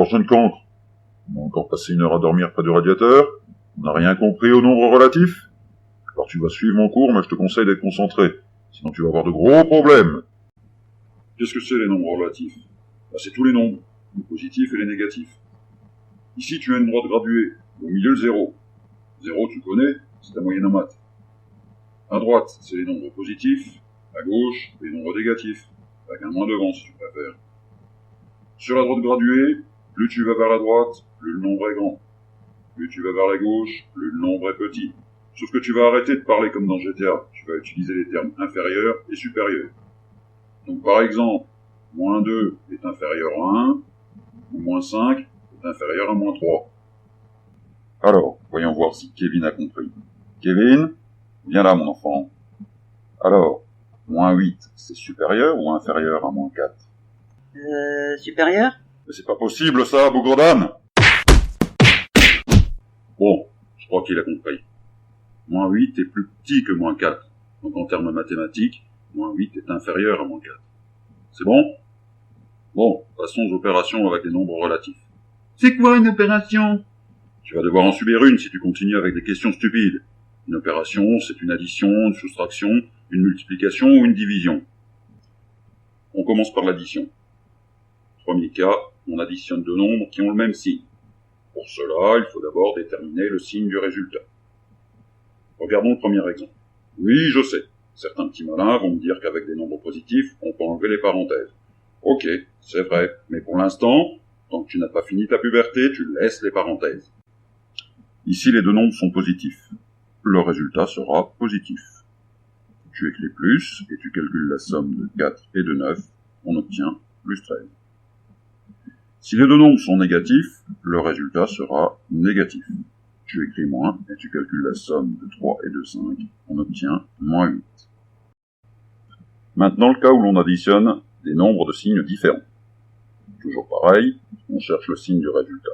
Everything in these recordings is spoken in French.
Alors je ne compte. On a encore passé 1 heure à dormir près du radiateur. On n'a rien compris aux nombres relatifs. Alors tu vas suivre mon cours, mais je te conseille d'être concentré. Sinon tu vas avoir de gros problèmes. Qu'est-ce que c'est les nombres relatifs? C'est tous les nombres, les positifs et les négatifs. Ici tu as une droite graduée, au milieu le 0. 0 tu connais, c'est ta moyenne en maths. À droite, c'est les nombres positifs, à gauche, les nombres négatifs, avec un moins devant si tu préfères. Sur la droite graduée, plus tu vas vers la droite, plus le nombre est grand. Plus tu vas vers la gauche, plus le nombre est petit. Sauf que tu vas arrêter de parler comme dans GTA, tu vas utiliser les termes inférieurs et supérieurs. Donc par exemple, moins 2 est inférieur à 1, ou moins 5 est inférieur à moins 3. Alors, voyons voir si Kevin a compris. Kevin, viens là mon enfant. Alors, moins 8, c'est supérieur ou inférieur à moins 4? Supérieur? Mais c'est pas possible ça, bougre d'âne! Bon, je crois qu'il a compris. Moins 8 est plus petit que moins 4. Donc en termes mathématiques, moins 8 est inférieur à moins 4. C'est bon? Bon, passons aux opérations avec les nombres relatifs. C'est quoi une opération? Tu vas devoir en subir une si tu continues avec des questions stupides. Une opération, c'est une addition, une soustraction, une multiplication ou une division. On commence par l'addition. Premier cas, on additionne deux nombres qui ont le même signe. Pour cela, il faut d'abord déterminer le signe du résultat. Regardons le premier exemple. Oui, je sais. Certains petits malins vont me dire qu'avec des nombres positifs, on peut enlever les parenthèses. Ok, c'est vrai, mais pour l'instant, tant que tu n'as pas fini ta puberté, tu laisses les parenthèses. Ici, les deux nombres sont positifs. Le résultat sera positif. Tu écris plus et tu calcules la somme de 4 et de 9, on obtient plus 13. Si les deux nombres sont négatifs, le résultat sera négatif. Tu écris moins et tu calcules la somme de 3 et de 5, on obtient moins 8. Maintenant, le cas où l'on additionne des nombres de signes différents. Toujours pareil, on cherche le signe du résultat.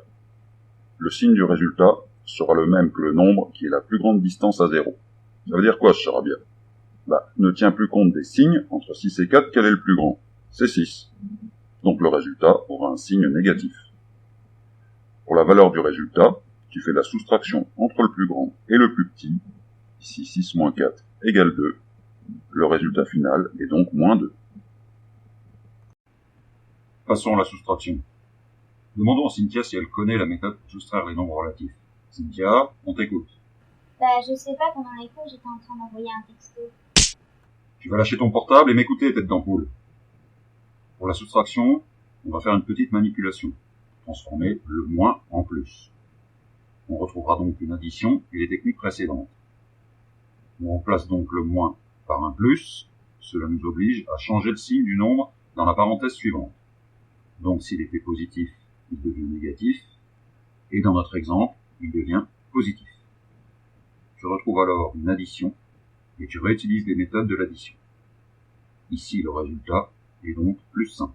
Le signe du résultat sera le même que le nombre qui est la plus grande distance à 0. Ça veut dire quoi, ce charabia? Ne tiens plus compte des signes, entre 6 et 4, quel est le plus grand? C'est 6. Donc le résultat aura un signe négatif. Pour la valeur du résultat, tu fais la soustraction entre le plus grand et le plus petit. Ici 6 moins 4 égale 2. Le résultat final est donc moins 2. Passons à la soustraction. Demandons à Cynthia si elle connaît la méthode pour soustraire les nombres relatifs. Cynthia, on t'écoute. Je sais pas, pendant les cours, j'étais en train d'envoyer un texto. Tu vas lâcher ton portable et m'écouter, tête d'ampoule. Pour la soustraction, on va faire une petite manipulation. Transformer le moins en plus. On retrouvera donc une addition et les techniques précédentes. On remplace donc le moins par un plus. Cela nous oblige à changer le signe du nombre dans la parenthèse suivante. Donc s'il était positif, il devient négatif. Et dans notre exemple, il devient positif. Tu retrouves alors une addition et tu réutilises les méthodes de l'addition. Ici, le résultat est donc plus 5.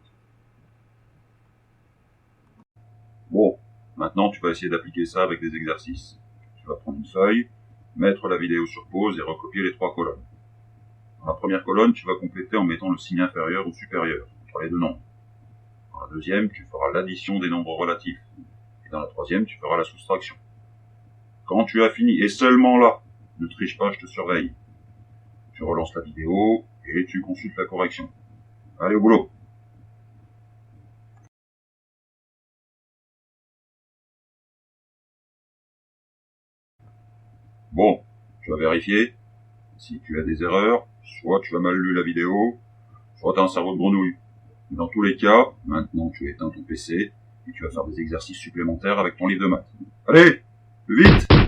Bon, maintenant tu vas essayer d'appliquer ça avec des exercices. Tu vas prendre une feuille, mettre la vidéo sur pause et recopier les 3 colonnes. Dans la première colonne, tu vas compléter en mettant le signe inférieur ou supérieur entre les deux nombres. Dans la deuxième, tu feras l'addition des nombres relatifs. Et dans la troisième, tu feras la soustraction. Quand tu as fini, et seulement là, ne triche pas, je te surveille. Tu relances la vidéo et tu consultes la correction. Allez au boulot! Bon, tu vas vérifier. Si tu as des erreurs, soit tu as mal lu la vidéo, soit tu as un cerveau de grenouille. Mais dans tous les cas, maintenant tu éteins ton PC et tu vas faire des exercices supplémentaires avec ton livre de maths. Allez, plus vite!